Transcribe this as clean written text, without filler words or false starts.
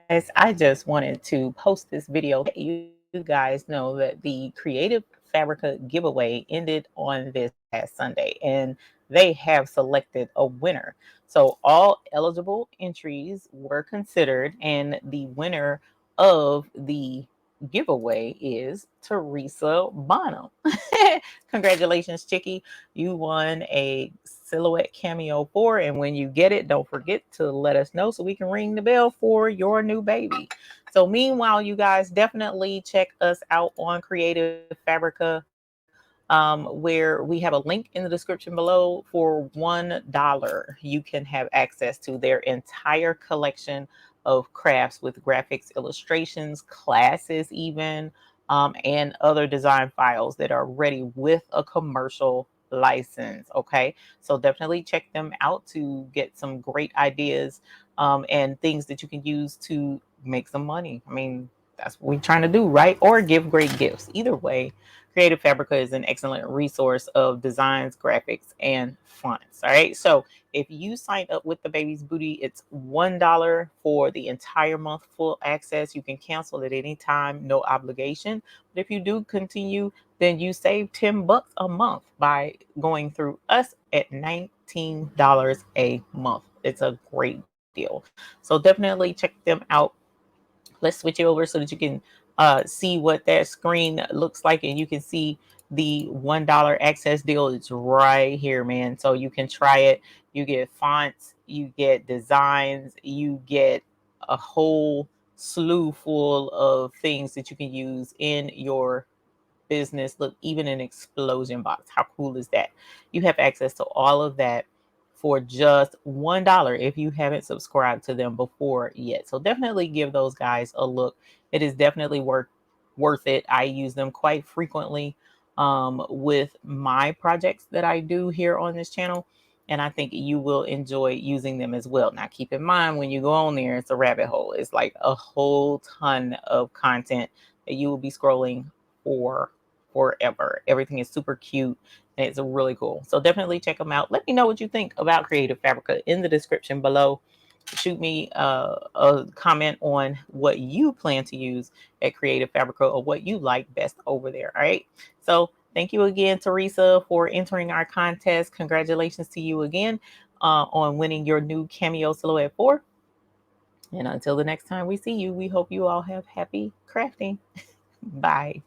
I just wanted to post this video to let you guys know that the Creative Fabrica giveaway ended on this past Sunday, and they have selected a winner. So all eligible entries were considered, and the winner of the giveaway is Teresa Bonham. Congratulations, Chicky. You won a silhouette cameo 4, and when you get it, don't forget to let us know so we can ring the bell for your new baby. So meanwhile, you guys definitely check us out on Creative Fabrica, where we have a link in the description below. For $1 you can have access to their entire collection of crafts with graphics, illustrations, classes even, and other design files that are ready with a commercial license. Okay, so definitely check them out to get some great ideas, and things that you can use to make some money. I mean, that's what we're trying to do, right? Or give great gifts. Either way, Creative Fabrica is an excellent resource of designs, graphics, and fonts. All right. So if you sign up with the Baby's Booty, it's $1 for the entire month, full access. You can cancel at any time, no obligation. But if you do continue, then you save $10 a month by going through us at $19 a month. It's a great deal. So definitely check them out. Let's switch it over so that you can see what that screen looks like, and you can see the $1 access deal. It's right here, man. So you can try it. You get fonts, you get designs, you get a whole slew full of things that you can use in your business. Look, even an explosion box. How cool is that? You have access to all of that for just $1 if you haven't subscribed to them before yet. So definitely give those guys a look. It is definitely worth it. I use them quite frequently with my projects that I do here on this channel. And I think you will enjoy using them as well. Now, keep in mind, when you go on there, it's a rabbit hole. It's like a whole ton of content that you will be scrolling for forever. Everything is super cute and it's really cool. So definitely check them out. Let me know what you think about Creative Fabrica in the description below. Shoot me a comment on what you plan to use at Creative Fabrica or what you like best over there. All right. So thank you again, Teresa, for entering our contest. Congratulations to you again on winning your new Cameo Silhouette 4. And until the next time we see you, we hope you all have happy crafting. Bye.